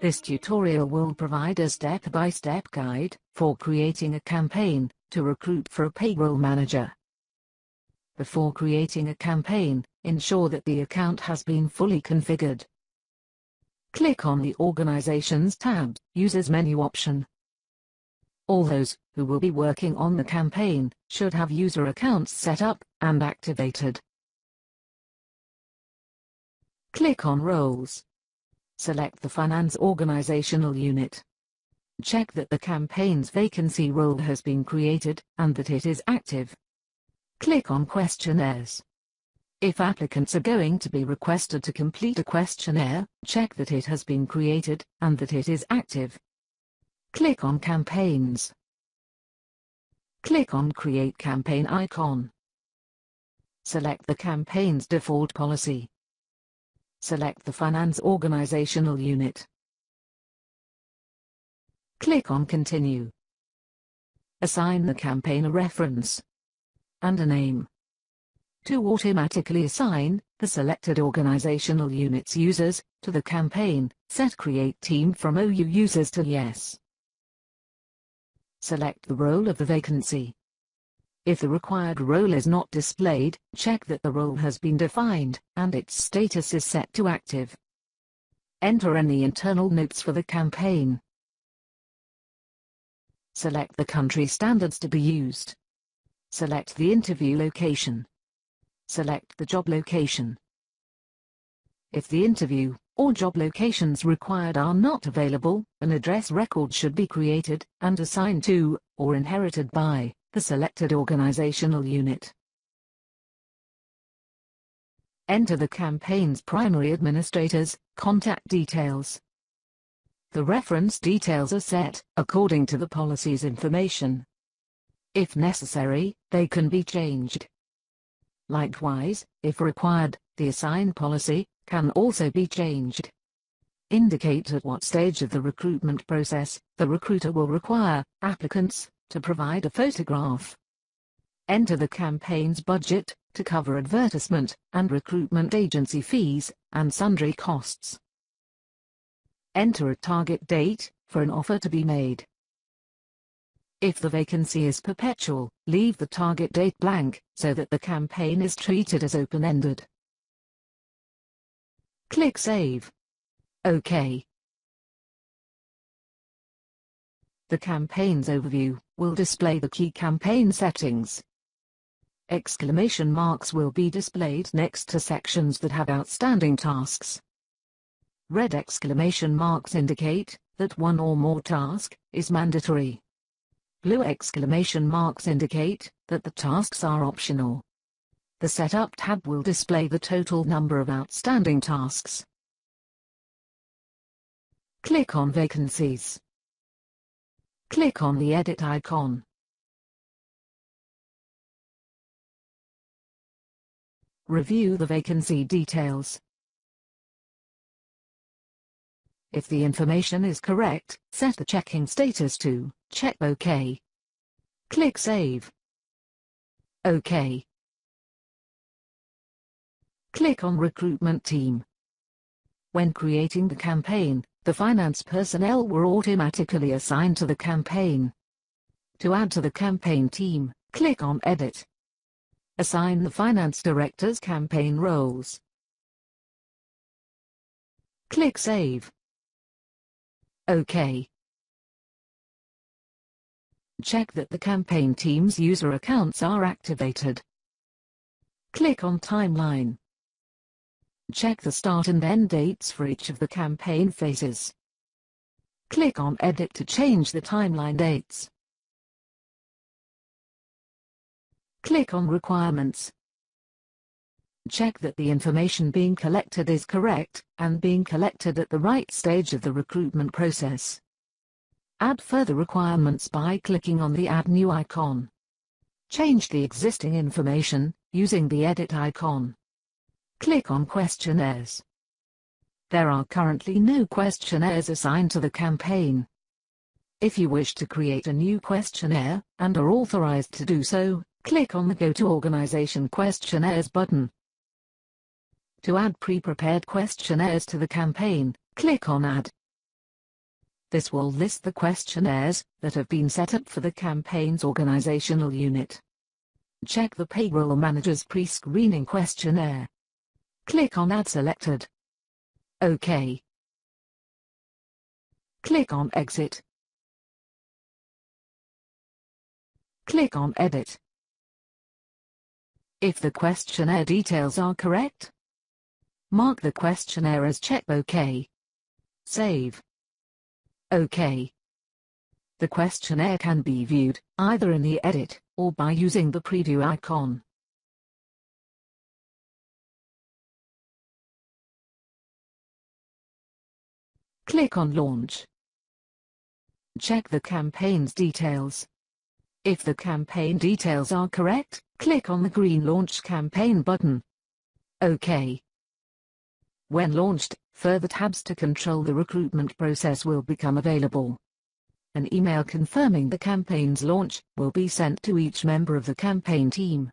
This tutorial will provide a step-by-step guide for creating a campaign to recruit for a payroll manager. Before creating a campaign, ensure that the account has been fully configured. Click on the Organizations tab, Users menu option. All those who will be working on the campaign should have user accounts set up and activated. Click on Roles. Select the Finance Organizational Unit. Check that the campaign's vacancy role has been created and that it is active. Click on Questionnaires. If applicants are going to be requested to complete a questionnaire, check that it has been created and that it is active. Click on Campaigns. Click on Create Campaign icon. Select the campaign's default policy. Select the Finance Organizational Unit. Click on Continue. Assign the campaign a reference and a name. To automatically assign the selected organizational unit's users to the campaign, set Create Team from OU Users to Yes. Select the role of the vacancy. If the required role is not displayed, check that the role has been defined and its status is set to active. Enter any internal notes for the campaign. Select the country standards to be used. Select the interview location. Select the job location. If the interview or job locations required are not available, an address record should be created and assigned to, or inherited by, the selected organizational unit. Enter the campaign's primary administrator's contact details. The reference details are set according to the policy's information. If necessary, they can be changed. Likewise, if required, the assigned policy can also be changed. Indicate at what stage of the recruitment process the recruiter will require applicants to provide a photograph. Enter the campaign's budget to cover advertisement and recruitment agency fees and sundry costs. Enter a target date for an offer to be made. If the vacancy is perpetual, leave the target date blank so that the campaign is treated as open-ended. Click Save. OK. The campaign's overview will display the key campaign settings. Exclamation marks will be displayed next to sections that have outstanding tasks. Red exclamation marks indicate that one or more task is mandatory. Blue exclamation marks indicate that the tasks are optional. The Setup tab will display the total number of outstanding tasks. Click on Vacancies. Click on the Edit icon. Review the vacancy details. If the information is correct, set the checking status to Check OK. Click Save. OK. Click on Recruitment Team. When creating the campaign, the finance personnel were automatically assigned to the campaign. To add to the campaign team, click on Edit. Assign the finance director's campaign roles. Click Save. OK. Check that the campaign team's user accounts are activated. Click on Timeline. Check the start and end dates for each of the campaign phases. Click on Edit to change the timeline dates. Click on Requirements. Check that the information being collected is correct and being collected at the right stage of the recruitment process. Add further requirements by clicking on the Add New icon. Change the existing information using the Edit icon. Click on Questionnaires. There are currently no questionnaires assigned to the campaign. If you wish to create a new questionnaire and are authorized to do so, click on the Go to Organization Questionnaires button. To add pre-prepared questionnaires to the campaign, click on Add. This will list the questionnaires that have been set up for the campaign's organizational unit. Check the payroll manager's pre-screening questionnaire. Click on Add Selected. OK. Click on Exit. Click on Edit. If the questionnaire details are correct, mark the questionnaire as checked. OK. Save. OK. The questionnaire can be viewed either in the Edit or by using the preview icon. Click on Launch. Check the campaign's details. If the campaign details are correct, click on the green Launch Campaign button. OK. When launched, further tabs to control the recruitment process will become available. An email confirming the campaign's launch will be sent to each member of the campaign team.